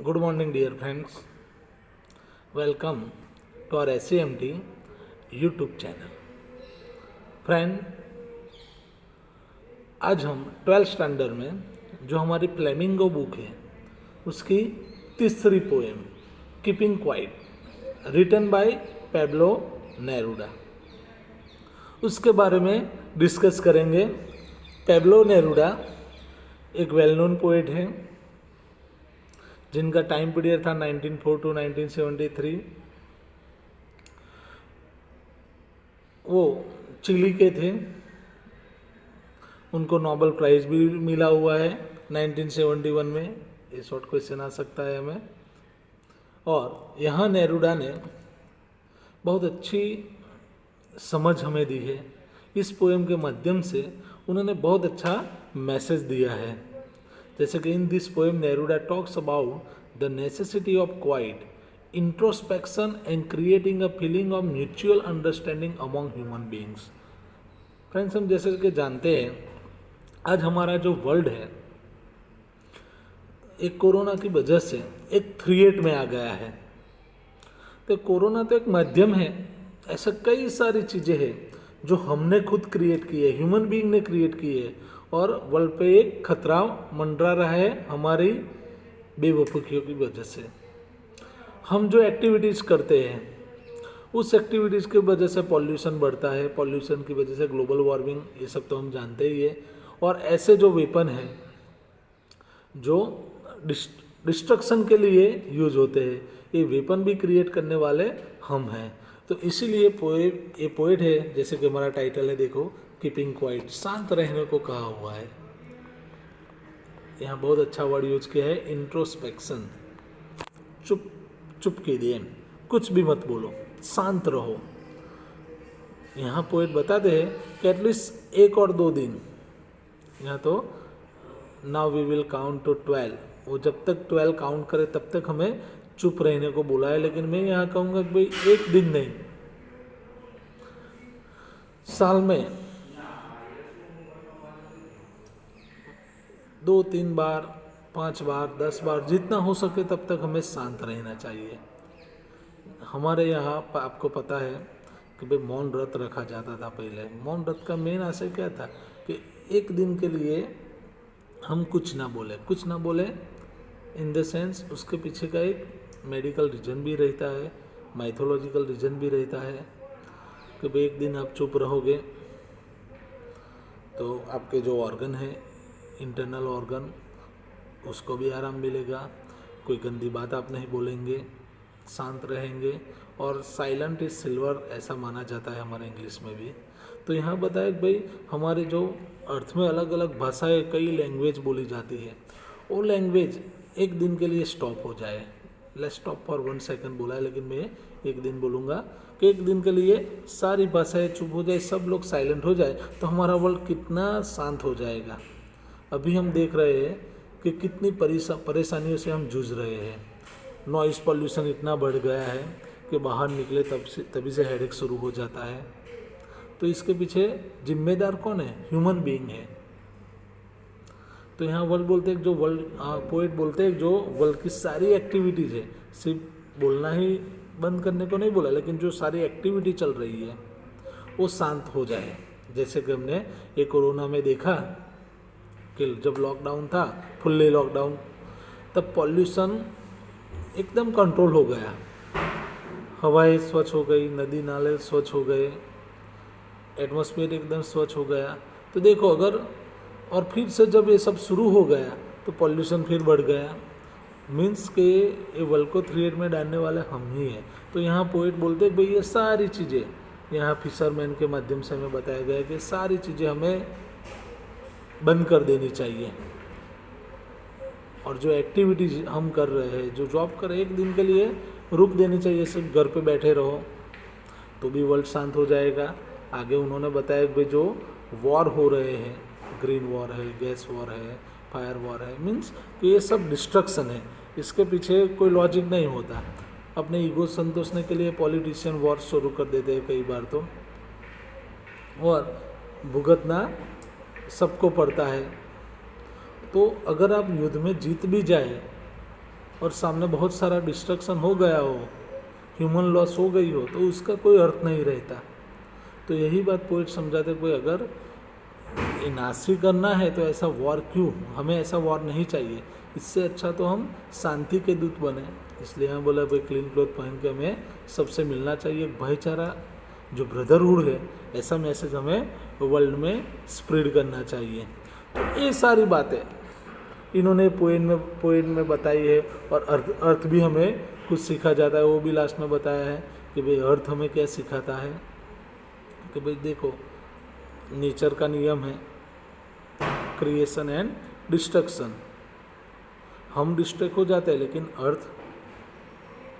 Good morning, dear friends. Welcome to our SAMT YouTube channel. Friend, आज हम 12th standard में जो हमारी फ्लेमिंगो बुक है उसकी तीसरी poem keeping quiet written by Pablo Neruda उसके बारे में डिस्कस करेंगे. पेब्लो नेरूडा एक वेल नोन पोएट है जिनका टाइम पीरियड था 1904 टू 1973. वो चिली के थे. उनको नोबेल प्राइज़ भी मिला हुआ है 1971 में. ये शॉर्ट क्वेश्चन आ सकता है हमें. और यहाँ नेरूडा ने बहुत अच्छी समझ हमें दी है. इस पोएम के माध्यम से उन्होंने बहुत अच्छा मैसेज दिया है. जैसे कि in this poem Neruda talks about the necessity of quiet introspection and creating a feeling of mutual understanding among human beings. Friends, हम जैसे कि जानते हैं आज हमारा जो वर्ल्ड है एक कोरोना की वजह से एक 3-8 में आ गया है. तो कोरोना तो एक माध्यम है. ऐसा कई सारी चीज़ें हैं जो हमने खुद क्रिएट की है, ह्यूमन बीइंग ने क्रिएट की है और वर्ल्ड पे एक खतरा मंडरा रहा है हमारी बेवकूफ़ियों की वजह से. हम जो एक्टिविटीज़ करते हैं उस एक्टिविटीज़ की वजह से पॉल्यूशन बढ़ता है. पॉल्यूशन की वजह से ग्लोबल वार्मिंग, ये सब तो हम जानते ही है. और ऐसे जो वेपन हैं जो डिस्ट्रक्शन के लिए यूज होते हैं, ये वेपन भी क्रिएट करने वाले हम हैं. तो इसीलिए ये पोएट है, जैसे कि हमारा टाइटल है, देखो, कीपिंग क्वाइट, शांत रहने को कहा हुआ है. यहाँ बहुत अच्छा वर्ड यूज किया है, इंट्रोस्पेक्शन. चुप के लिए कुछ भी मत बोलो, शांत रहो. यहाँ पोएट बताते हैं कि एटलीस्ट 1 और 2 दिन, यहाँ तो now we will count to 12, वो जब तक 12 काउंट करे तब तक हमें चुप रहने को बोला है. लेकिन मैं यहाँ कहूँगा कि भाई 1 दिन नहीं, साल में 2-3 बार, 5 बार, 10 बार, जितना हो सके तब तक हमें शांत रहना चाहिए. हमारे यहाँ आपको पता है कि भाई मौन व्रत रखा जाता था पहले. मौन व्रत का मेन आशय क्या था कि 1 दिन के लिए हम कुछ ना बोले इन द सेंस उसके पीछे का एक मेडिकल रीजन भी रहता है, माइथोलॉजिकल रीजन भी रहता है कि भाई 1 दिन आप चुप रहोगे तो आपके जो ऑर्गन है, इंटरनल ऑर्गन, उसको भी आराम मिलेगा. कोई गंदी बात आप नहीं बोलेंगे, शांत रहेंगे. और साइलेंट इज सिल्वर ऐसा माना जाता है हमारे इंग्लिश में भी. तो यहाँ बताया कि भाई हमारे जो अर्थ में अलग अलग भाषाएं, कई लैंग्वेज बोली जाती है, वो लैंग्वेज 1 दिन के लिए स्टॉप हो जाए. लेट्स स्टॉप फॉर 1 सेकंड बोला है, लेकिन मैं 1 दिन बोलूँगा कि 1 दिन के लिए सारी भाषाएं चुप हो जाए, सब लोग साइलेंट हो जाए, तो हमारा वर्ल्ड कितना शांत हो जाएगा. अभी हम देख रहे हैं कि कितनी परेशानियों से हम जूझ रहे हैं. नॉइज़ पॉल्यूशन इतना बढ़ गया है कि बाहर निकले तभी से हेडेक शुरू हो जाता है. तो इसके पीछे जिम्मेदार कौन है? ह्यूमन बीइंग है. तो यहाँ वर्ल्ड बोलते हैं, जो वर्ल्ड पोएट बोलते हैं, जो वर्ल्ड की सारी एक्टिविटीज़ है, सिर्फ बोलना ही बंद करने को नहीं बोला, लेकिन जो सारी एक्टिविटी चल रही है वो शांत हो जाए. जैसे कि हमने ये कोरोना में देखा कि जब लॉकडाउन था, फुल्ली लॉकडाउन, तब पॉल्यूशन एकदम कंट्रोल हो गया. हवाएं स्वच्छ हो गई, नदी नाले स्वच्छ हो गए, एटमॉस्फेयर एकदम स्वच्छ हो गया. तो देखो, अगर और फिर से जब ये सब शुरू हो गया तो पॉल्यूशन फिर बढ़ गया. मीन्स के ये वर्ल्ड को 3-8 में डालने वाले हम ही हैं. तो यहाँ पोएट बोलते हैं भाई ये सारी चीज़ें, यहाँ फिशरमैन के माध्यम से हमें बताया गया है कि सारी चीज़ें हमें बंद कर देनी चाहिए. और जो एक्टिविटीज हम कर रहे हैं, जो जॉब कर रहे हैं, 1 दिन के लिए रुक देनी चाहिए. सिर्फ घर पे बैठे रहो तो भी वर्ल्ड शांत हो जाएगा. आगे उन्होंने बताया कि भाई जो वॉर हो रहे हैं, ग्रीन वॉर है, गैस वॉर है, फायर वॉर है, मीन्स कि ये सब डिस्ट्रक्शन है. इसके पीछे कोई लॉजिक नहीं होता. अपने ईगो संतोषने के लिए पॉलिटिशियन वॉर शुरू कर देते हैं कई बार तो, और भुगतना सबको पड़ता है. तो अगर आप युद्ध में जीत भी जाए और सामने बहुत सारा डिस्ट्रक्शन हो गया हो, ह्यूमन लॉस हो गई हो, तो उसका कोई अर्थ नहीं रहता। तो यही बात पोइट समझाते, कोई अगर नासी करना है तो ऐसा वॉर क्यों, हमें ऐसा वॉर नहीं चाहिए, इससे अच्छा तो हम शांति के दूत बने। इसलिए हम बोला भाई क्लीन क्लॉथ पहन के हमें सबसे मिलना चाहिए, भाईचारा जो ब्रदरहुड है, ऐसा मैसेज हमें वर्ल्ड में स्प्रेड करना चाहिए। तो ये सारी बातें इन्होंने पोएम में बताई है। और अर्थ भी हमें कुछ सीखा जाता है, वो भी लास्ट में बताया है कि भाई अर्थ हमें क्या सिखाता है कि भाई देखो नेचर का नियम है क्रिएशन एंड डिस्ट्रक्शन, हम डिस्ट्रैक्ट हो जाते हैं लेकिन अर्थ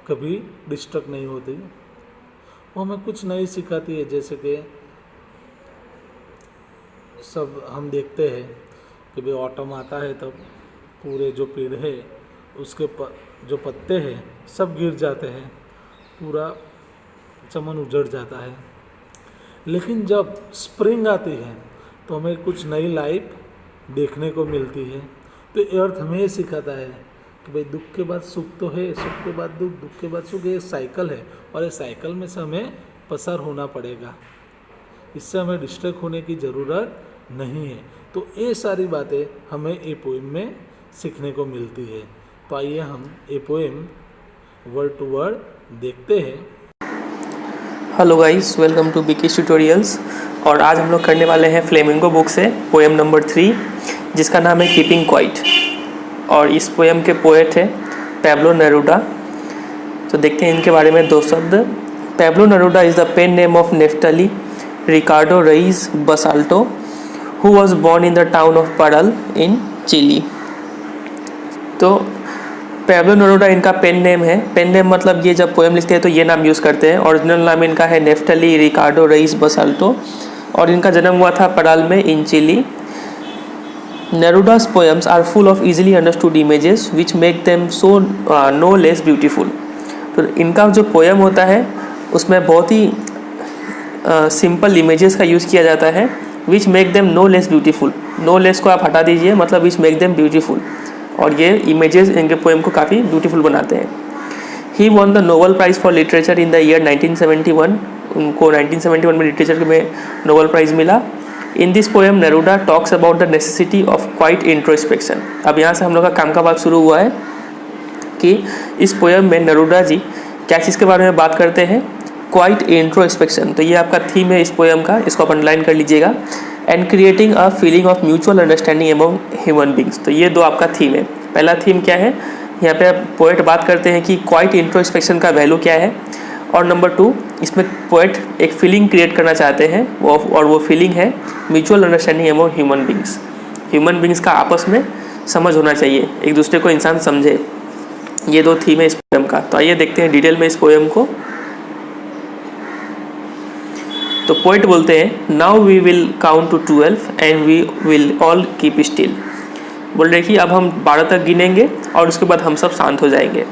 कभी डिस्ट्रक्ट नहीं होती, वो हमें कुछ नहीं सिखाती है। जैसे कि सब हम देखते हैं कि भाई ऑटम आता है तब पूरे जो पेड़ है उसके जो पत्ते हैं सब गिर जाते हैं, पूरा चमन उजड़ जाता है। लेकिन जब स्प्रिंग आती है तो हमें कुछ नई लाइफ देखने को मिलती है। तो अर्थ हमें ये सिखाता है कि भाई दुख के बाद सुख तो है, सुख के बाद दुख, दुख के बाद सुख, ये साइकिल है और ये साइकिल में से हमें पसार होना पड़ेगा, इससे हमें डिस्ट्रैक्ट होने की ज़रूरत नहीं है। तो ये सारी बातें हमें ये पोएम में सीखने को मिलती है। तो आइए हम ये पोएम वर्ड टू वर्ड देखते हैं। Hello guys, welcome to BK tutorials. और आज हम लोग करने वाले हैं फ्लेमिंगो बुक से पोएम नंबर 3, जिसका नाम है कीपिंग क्वाइट। और इस पोएम के पोएट है पैब्लो नेरूडा। तो देखते हैं इनके बारे में दो शब्द। Pablo Neruda is the pen name of Neftali Ricardo Reyes Basoalto, who was born in the town of Parral in Chile. तो पैब्लो नेरूडा इनका पेन नेम है। पेन नेम मतलब ये जब पोएम लिखते हैं तो ये नाम यूज़ करते हैं। ओरिजिनल नाम इनका है नेफ्टली रिकार्डो रईस बसाल्टो और इनका जन्म हुआ था परल में in Chile. नेरूडा's poems are full of easily understood images which make them so no less beautiful। तो इनका जो पोएम होता है उसमें बहुत ही सिंपल इमेजेस का यूज़ किया जाता है, which make them no less beautiful। no less को आप हटा दीजिए, मतलब which make them beautiful, और ये इमेजेस इनके पोएम को काफ़ी ब्यूटीफुल बनाते हैं। He won the Nobel Prize for Literature in the year 1971। उनको 1971 में लिटरेचर में नोबेल प्राइज़ मिला। In this poem Neruda talks about the necessity of quiet introspection. अब यहाँ से हम लोग का काम का बात शुरू हुआ है कि इस पोएम में नेरूडा जी क्या चीज़ के बारे में बात करते हैं, क्वाइट इंट्रोस्पेक्शन। तो ये आपका थीम है इस पोएम का, इसको आप अंडरलाइन कर लीजिएगा। And creating a feeling of mutual understanding among human beings. तो ये दो आपका थीम है। पहला थीम क्या है, यहाँ पे पोएट बात करते हैं कि क्वाइट इंट्रोस्पेक्शन का वैल्यू क्या है। और नंबर 2, इसमें पोएट एक फीलिंग क्रिएट करना चाहते हैं वो फीलिंग है mutual understanding among human beings. Human beings का आपस में समझ होना चाहिए, एक दूसरे को इंसान समझे। ये दो थीम है इस पोएम का। तो आइए देखते हैं डिटेल में इस पोएम को। तो पोएट बोलते हैं, now we will count to 12 and we will all keep still. बोल रहे कि अब हम 12 तक गिनेंगे और उसके बाद हम सब शांत हो जाएंगे।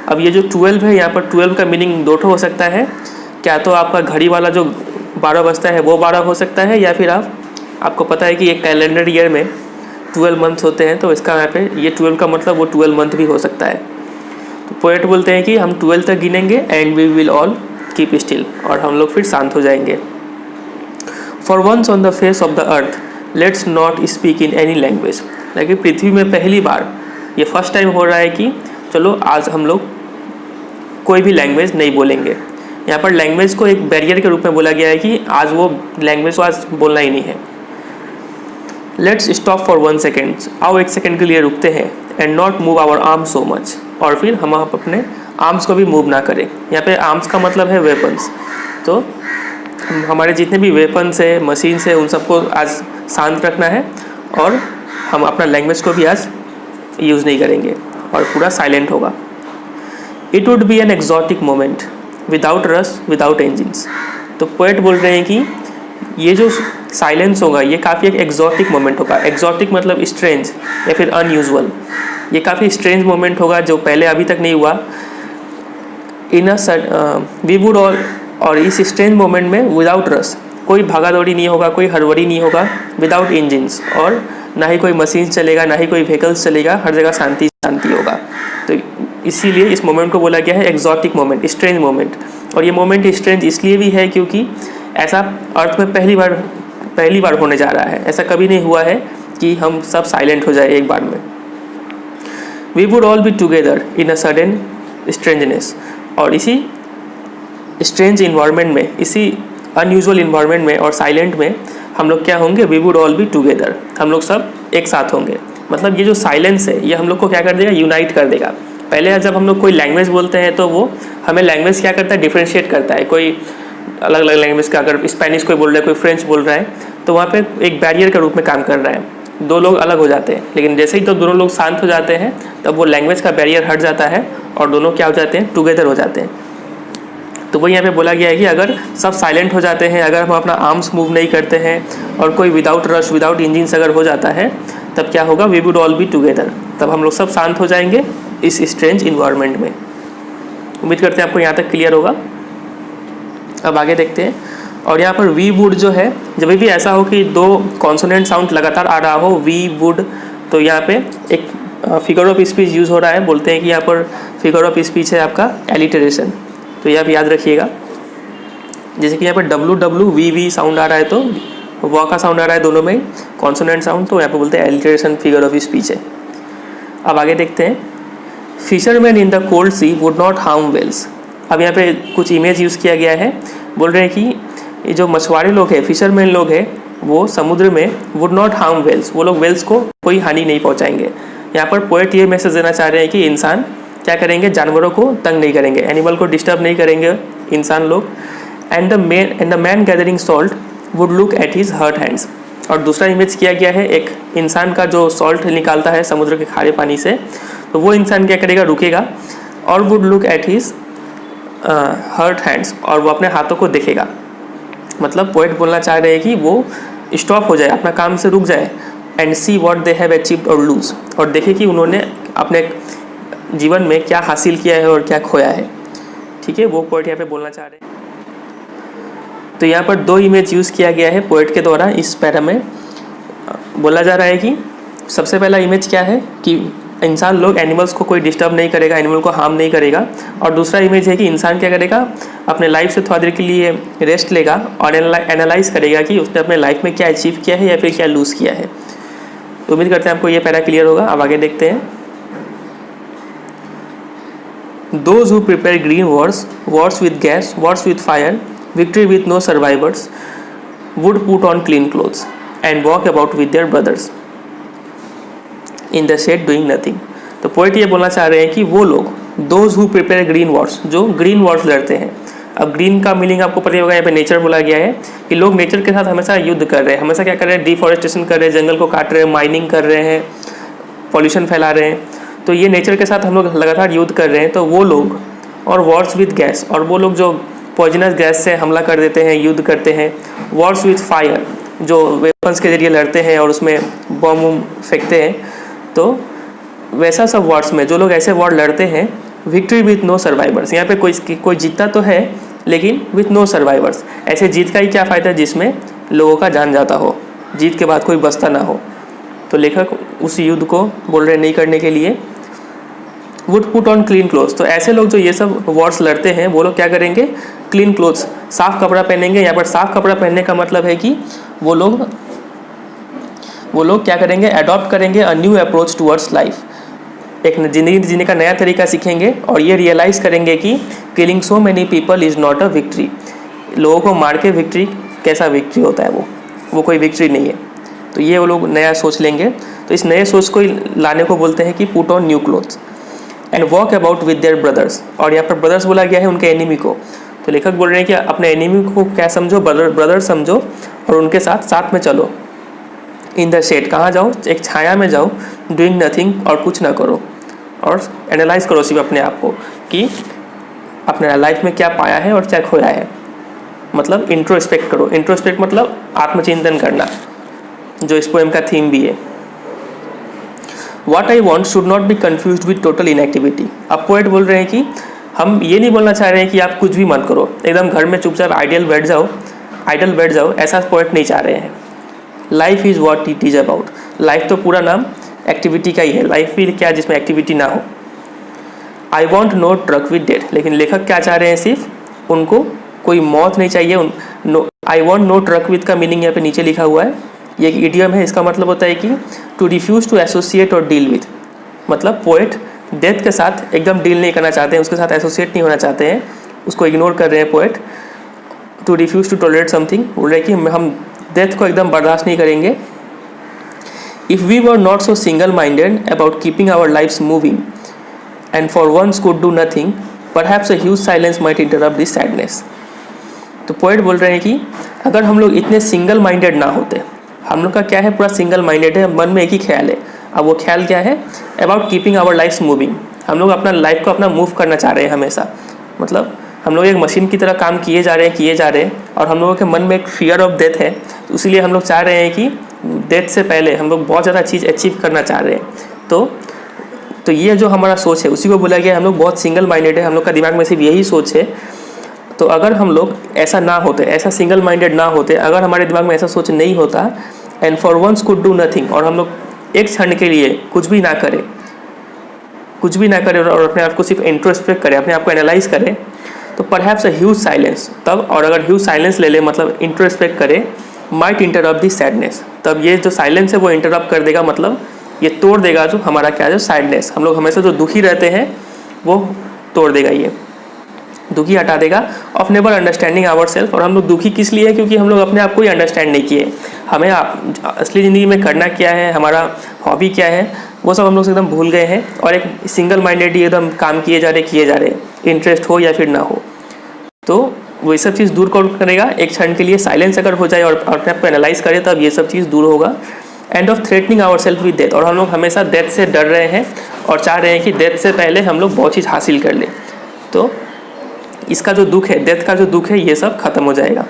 अब ये जो 12 है, यहाँ पर 12 का मीनिंग दो ठो हो सकता है। क्या तो आपका घड़ी वाला जो 12 बजता है वो 12 हो सकता है, या फिर आपको पता है कि एक कैलेंडर ईयर में 12 मंथ होते हैं, तो इसका यहाँ पे ये 12 का मतलब वो 12 मंथ भी हो सकता है। तो पोएट बोलते हैं कि हम 12 तक गिनेंगे and we will all keep still, और हम लोग फिर शांत हो जाएंगे। For once on the face of the earth let's not speak in any language. लेकिन पृथ्वी में पहली बार ये फर्स्ट टाइम हो रहा है कि चलो आज हम लोग कोई भी लैंग्वेज नहीं बोलेंगे। यहाँ पर लैंग्वेज को एक बैरियर के रूप में बोला गया है कि आज वो लैंग्वेज को आज बोलना ही नहीं है। Let's stop for 1 second. आओ 1 सेकेंड के लिए रुकते हैं। And not move our arms so much. और फिर हम अपने आर्म्स को भी मूव ना करें। यहाँ पे आर्म्स का मतलब है वेपन्स। तो हमारे जितने भी वेपन्स है, मशीन्स है, उन सबको आज शांत रखना है और हम अपना लैंग्वेज को भी आज यूज़ नहीं करेंगे और पूरा साइलेंट होगा। It would be an exotic moment without rush without engines. तो पोएट बोल रहे हैं कि ये जो साइलेंस होगा ये काफ़ी एक एक्जॉटिक मोमेंट होगा। एक्जॉटिक मतलब स्ट्रेंज या फिर अनयूजुअल। ये काफ़ी स्ट्रेंज मोमेंट होगा जो पहले अभी तक नहीं हुआ। इन वी वुड और इस स्ट्रेंज मोमेंट में विदाउट रश, कोई भागा दौड़ी नहीं होगा, कोई हड़बड़ी नहीं होगा। विदाउट इंजिन्स, और ना ही कोई मशीन चलेगा, ना ही कोई व्हीकल्स चलेगा, हर जगह शांति शांति होगा। तो इसीलिए इस मोमेंट को बोला गया है एक्जॉटिक मोमेंट, स्ट्रेंज मोमेंट। और ये मोमेंट स्ट्रेंज इसलिए भी है क्योंकि ऐसा अर्थ में पहली बार होने जा रहा है। ऐसा कभी नहीं हुआ है कि हम सब साइलेंट हो जाए एक बार में। We would all be together in a sudden strangeness. और इसी स्ट्रेंज इन्वायरमेंट में, इसी अनयूजुअल इन्वायरमेंट में और साइलेंट में हम लोग क्या होंगे, we would all be together, हम लोग सब एक साथ होंगे। मतलब ये जो साइलेंस है ये हम लोग को क्या कर देगा, यूनाइट कर देगा। पहले जब हम लोग कोई लैंग्वेज बोलते हैं तो वो हमें लैंग्वेज क्या करता है, डिफ्रेंशिएट करता है। कोई अलग अलग लैंग्वेज का, अगर स्पेनिश कोई बोल रहा है, कोई फ्रेंच बोल रहा है, तो वहाँ पे एक बैरियर के रूप में काम कर रहा है, दो लोग अलग हो जाते हैं। लेकिन जैसे ही तो दोनों लोग शांत हो जाते हैं तब वो लैंग्वेज का बैरियर हट जाता है और दोनों क्या हो जाते हैं, टुगेदर हो जाते हैं। तो वही यहाँ पे बोला गया है कि अगर सब साइलेंट हो जाते हैं, अगर हम अपना आर्म्स मूव नहीं करते हैं और कोई विदाउट रश, विदाउट इंजिन्स अगर हो जाता है, तब क्या होगा, we would all be together, तब हम लोग सब शांत हो जाएंगे इस स्ट्रेंज इन्वायरमेंट में। उम्मीद करते हैं आपको यहाँ तक क्लियर होगा। अब आगे देखते हैं। और यहाँ पर वी वुड जो है, जब भी ऐसा हो कि दो कॉन्सोनेंट साउंड लगातार आ रहा हो, वी वुड, तो यहाँ पे एक फिगर ऑफ स्पीच यूज़ हो रहा है। बोलते हैं कि यहाँ पर फिगर ऑफ स्पीच है आपका एलिटरेशन, तो ये आप याद रखिएगा। जैसे कि यहाँ पर WWVV साउंड आ रहा है तो व का साउंड आ रहा है दोनों में कॉन्सोनेंट साउंड, तो यहाँ पे बोलते हैं एलिटरेशन फिगर ऑफ स्पीच है। अब आगे देखते हैं। Fisherman in the cold sea would not harm whales. अब यहाँ पे कुछ इमेज यूज़ किया गया है। बोल रहे हैं कि ये जो मछुआरे लोग हैं, फिशरमैन लोग हैं, वो समुद्र में वुड नॉट हार्म वेल्स, वो लोग वेल्स को कोई हानि नहीं पहुँचाएंगे। यहाँ पर पोएट ये मैसेज देना चाह रहे हैं कि इंसान क्या करेंगे, जानवरों को तंग नहीं करेंगे, एनिमल को डिस्टर्ब नहीं करेंगे इंसान लोग। And the man gathering salt would look at his hurt hands. और दूसरा इमेज किया गया है एक इंसान का जो सॉल्ट निकालता है समुद्र के खारे पानी से, तो वो इंसान क्या करेगा, रुकेगा और would look at his hurt hands, और वो अपने हाथों को देखेगा। मतलब पोएट बोलना चाह रहे हैं कि वो स्टॉप हो जाए, अपना काम से रुक जाए, and see what they have achieved और लूज, और देखे कि उन्होंने अपने जीवन में क्या हासिल किया है और क्या खोया है। ठीक है, वो पोएट यहाँ पे बोलना चाह रहे हैं। तो यहाँ पर दो इमेज यूज़ किया गया है पोएट के द्वारा। इस पैरा में बोला जा रहा है कि सबसे पहला इमेज क्या है कि इंसान लोग एनिमल्स को कोई डिस्टर्ब नहीं करेगा, एनिमल को हार्म नहीं करेगा। और दूसरा इमेज है कि इंसान क्या करेगा, अपने लाइफ से थोड़ा देर के लिए रेस्ट लेगा और एनालाइज करेगा कि उसने अपने लाइफ में क्या अचीव किया है या फिर क्या लूज़ किया है। तो उम्मीद करते हैं आपको ये पैरा क्लियर होगा। अब आगे देखते हैं। Those who prepare green wars, wars with gas, wars with fire, victory with no survivors, would put on clean clothes and walk about with their brothers in the shade doing nothing. तो poet ये बोलना चाह रहे हैं कि वो लोग, those who prepare green wars, जो ग्रीन वॉर्स लड़ते हैं। अब ग्रीन का मीनिंग आपको पता होगा, यहाँ पे नेचर बोला गया है कि लोग नेचर के साथ हमेशा युद्ध कर रहे हैं, हमेशा क्या कर रहे हैं, डिफॉरेस्टेशन कर रहे हैं, जंगल को काट रहे हैं, माइनिंग कर रहे हैं, पॉल्यूशन फैला रहे हैं। तो ये नेचर के साथ हम लोग लगातार युद्ध कर रहे हैं। तो वो लोग, और वॉर्स विद गैस, और वो लोग जो पॉइजनस गैस से हमला कर देते हैं, युद्ध करते हैं। वॉर्स विद फायर, जो वेपन्स के जरिए लड़ते हैं और उसमें बम वम फेंकते हैं। तो वैसा सब वॉर्स में जो लोग ऐसे वॉर लड़ते हैं, विक्ट्री विथ नो सर्वाइवर्स, यहाँ पे कोई जीतता तो है लेकिन विथ नो सर्वाइवर्स। ऐसे जीत का ही क्या फ़ायदा जिसमें लोगों का जान जाता हो, जीत के बाद कोई बचता ना हो। तो लेखक उस युद्ध को बोल रहे नहीं करने के लिए। Would put on clean clothes, तो ऐसे लोग जो ये सब वॉर्स लड़ते हैं वो लोग क्या करेंगे, क्लीन क्लोथ्स, साफ़ कपड़ा पहनेंगे। यहाँ पर साफ़ कपड़ा पहनने का मतलब है कि वो लोग क्या करेंगे, अडॉप्ट करेंगे a new approach towards life, एक ज़िंदगी जीने का नया तरीका सीखेंगे और ये रियलाइज़ करेंगे कि killing so many people is not a victory. लोगों को मार के विक्ट्री, कैसा विक्ट्री होता है वो कोई विक्ट्री नहीं है। तो ये वो लोग नया सोच लेंगे। तो इस नए सोच को लाने को बोलते हैं कि put on new clothes and walk about with their brothers. और यहाँ पर ब्रदर्स बोला गया है उनके एनिमी को। तो लेखक बोल रहे हैं कि अपने एनिमी को क्या समझो, ब्रदर समझो, और उनके साथ में चलो। इन द शेड, कहाँ जाओ, एक छाया में जाओ, डूइंग नथिंग, और कुछ ना करो, और एनालाइज करो सिर्फ अपने आप को कि अपने लाइफ में क्या पाया है और क्या खोया है। मतलब इंट्रोस्पेक्ट करो। इंट्रोस्पेक्ट मतलब आत्मचिंतन करना, जो इस पोएम का थीम भी है। What I want should not be confused with total inactivity। अब पोएट बोल रहे हैं कि हम ये नहीं बोलना चाह रहे हैं कि आप कुछ भी मत करो, एकदम घर में चुपचाप आइडल बैठ जाओ, ऐसा पोएट नहीं चाह रहे हैं। Life is what it is about. Life तो पूरा नाम एक्टिविटी का ही है, लाइफ भी क्या जिसमें एक्टिविटी ना हो। I want no truck with death, लेकिन लेखक क्या चाह रहे हैं, सिर्फ उनको कोई मौत नहीं चाहिए। I want no truck with का मीनिंग यहाँ पे नीचे लिखा हुआ है, ये एक इडियम है। इसका मतलब होता है कि टू रिफ्यूज़ टू एसोसिएट और डील विद, मतलब पोएट डेथ के साथ एकदम डील नहीं करना चाहते हैं, उसके साथ एसोसिएट नहीं होना चाहते हैं, उसको इग्नोर कर रहे हैं poet. To refuse to tolerate something, बोल रहे हैं कि हम डेथ को एकदम बर्दाश्त नहीं करेंगे। If we were not so single minded about keeping our lives moving and for once could do nothing, perhaps a huge silence might interrupt this sadness. तो पोएट बोल रहे हैं कि अगर हम लोग इतने सिंगल माइंडेड ना होते, हम लोग का क्या है, पूरा सिंगल माइंडेड है, मन में एक ही ख्याल है। अब वो ख्याल क्या है, about keeping our lives moving, हम लोग अपना लाइफ को अपना मूव करना चाह रहे हैं हमेशा, मतलब हम लोग एक मशीन की तरह काम किए जा रहे हैं और हम लोगों के मन में एक फियर ऑफ डेथ है, तो इसीलिए हम लोग चाह रहे हैं कि डेथ से पहले हम लोग बहुत ज़्यादा चीज़ अचीव करना चाह रहे हैं। तो ये जो हमारा सोच है उसी को बोला गया, हम लोग बहुत सिंगल माइंडेड है, हम लोग का दिमाग में सिर्फ यही सोच है। तो अगर हम लोग ऐसा ना होते, ऐसा सिंगल माइंडेड ना होते, अगर हमारे दिमाग में ऐसा सोच नहीं होता, and for once could do nothing, और हम लोग एक क्षण के लिए कुछ भी ना करें और अपने आप को सिर्फ इंट्रोस्पेक्ट करें, अपने आप को एनालाइज करें, तो परहैप्स अ ह्यूज साइलेंस, तब, और अगर ह्यूज साइलेंस ले ले मतलब इंट्रोस्पेक्ट करें, माइट इंटरप्ट दिस सैडनेस, तब ये जो साइलेंस है वो इंटरप्ट कर देगा, मतलब ये तोड़ देगा जो हमारा क्या है, सैडनेस, हम लोग हमेशा जो दुखी रहते हैं वो तोड़ देगा, ये दुखी हटा देगा। Of never understanding our self, और हम लोग दुखी किस लिए है, क्योंकि हम लोग अपने आप को ही अंडरस्टैंड नहीं किए, हमें असली ज़िंदगी में करना क्या है, हमारा हॉबी क्या है, वो सब हम लोग एकदम भूल गए हैं, और एक सिंगल माइंडेड ही एकदम काम किए जा रहे, इंटरेस्ट हो या फिर ना हो। तो वो ये सब चीज़ दूर कौन करेगा, एक क्षण के लिए साइलेंस अगर हो जाए और अपने आप को एनालाइज करें, तब ये सब चीज़ दूर होगा। And of threatening our self with death, और हम लोग हमेशा डेथ से डर रहे हैं और चाह रहे हैं कि डेथ से पहले हम लोग बहुत चीज़ हासिल कर लें। तो इसका जो दुख है, डेथ का जो दुख है, ये सब खत्म हो जाएगा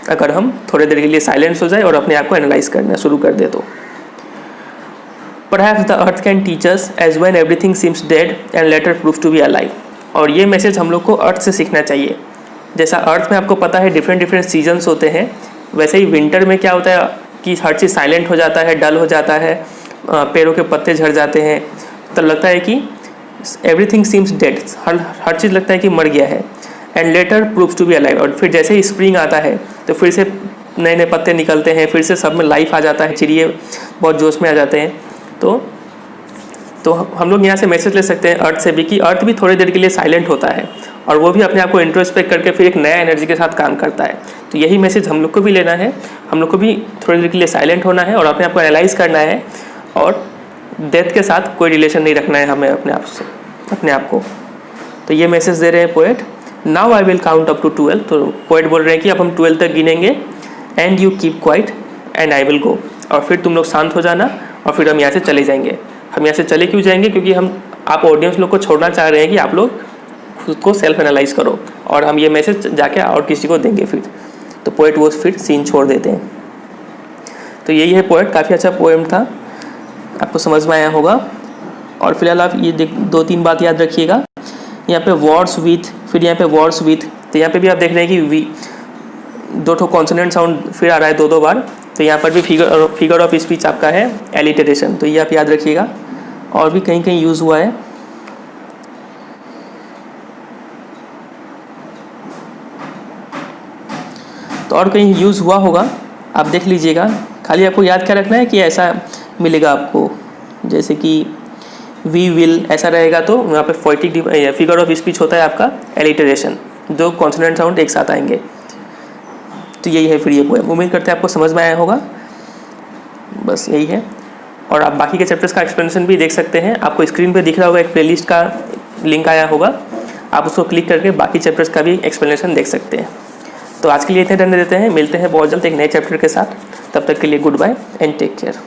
अगर हम थोड़ी देर के लिए साइलेंस हो जाए और अपने आप को एनालाइज करना शुरू कर दे। तो perhaps the earth can teach us as when everything seems dead and later proves to be alive, और ये मैसेज हम लोग को अर्थ से सीखना चाहिए। जैसा अर्थ में आपको पता है डिफरेंट सीजन्स होते हैं, वैसे ही विंटर में क्या होता है कि हर चीज़ साइलेंट हो जाता है, डल हो जाता है, पेड़ों के पत्ते झड़ जाते हैं, तो लगता है कि एवरीथिंग सीम्स डेड, हर चीज़ लगता है कि मर गया है। And later proves to be alive, और फिर जैसे ही स्प्रिंग आता है तो फिर से नए नए पत्ते निकलते हैं, फिर से सब में लाइफ आ जाता है, चिड़िए बहुत जोश में आ जाते हैं। तो हम लोग यहाँ से मैसेज ले सकते हैं अर्थ से भी कि अर्थ भी थोड़ी देर के लिए साइलेंट होता है, और वो भी अपने आप को इंट्रोस्पेक्ट करके फिर एक नया एनर्जी के साथ काम करता है। तो यही मैसेज हम लोग को भी लेना है, हम लोग को भी थोड़ी देर के लिए साइलेंट होना है और अपने आप को एनालाइज करना है, और डेथ के साथ कोई रिलेशन नहीं रखना है हमें अपने आप को। तो ये मैसेज दे रहे हैं poet. Now I will count up to 12, तो पोएट बोल रहे हैं कि अब हम 12 तक गिनेंगे, and you keep quiet and I will go, और फिर तुम लोग शांत हो जाना, और फिर हम यहाँ से चले जाएंगे। हम यहाँ से चले क्यों जाएंगे, क्योंकि आप ऑडियंस लोग को छोड़ना चाह रहे हैं कि आप लोग खुद को सेल्फ एनालाइज करो, और हम ये मैसेज जाके और किसी को देंगे फिर। तो पोएट वो फिर सीन छोड़ देते हैं। तो यही है पोएट, काफ़ी अच्छा पोएम था, आपको समझ में आया होगा। और फिलहाल आप ये 2-3 बात याद रखिएगा, यहाँ पे वर्ड्स विथ, फिर यहाँ पे वर्ड्स विथ, तो यहाँ पे भी आप देख रहे हैं कि वी 2 कॉन्सोनेंट साउंड फिर आ रहा है 2 बार। तो यहाँ पर भी फिगर ऑफ स्पीच आपका है एलिटरेशन, तो ये आप याद रखिएगा। और भी कहीं कहीं यूज़ हुआ है, तो और कहीं यूज़ हुआ होगा, आप देख लीजिएगा। खाली आपको याद क्या रखना है कि ऐसा मिलेगा आपको, जैसे कि वी विल ऐसा रहेगा, तो वहाँ पे पोएटिक फिगर ऑफ स्पीच होता है आपका एलिटरेशन, 2 कॉन्सोनेंट साउंड एक साथ आएंगे। तो यही है फिर ये पोएम। उम्मीद करते हैं आपको समझ में आया होगा, बस यही है। और आप बाकी के चैप्टर्स का एक्सप्लेनेशन भी देख सकते हैं, आपको स्क्रीन पे दिख रहा होगा, एक प्लेलिस्ट का लिंक आया होगा, आप उसको क्लिक करके बाकी चैप्टर्स का भी एक्सप्लेनेशन देख सकते हैं। तो आज के लिए इतने रहने देते हैं, मिलते हैं बहुत जल्द एक नए चैप्टर के साथ। तब तक के लिए goodbye and take care.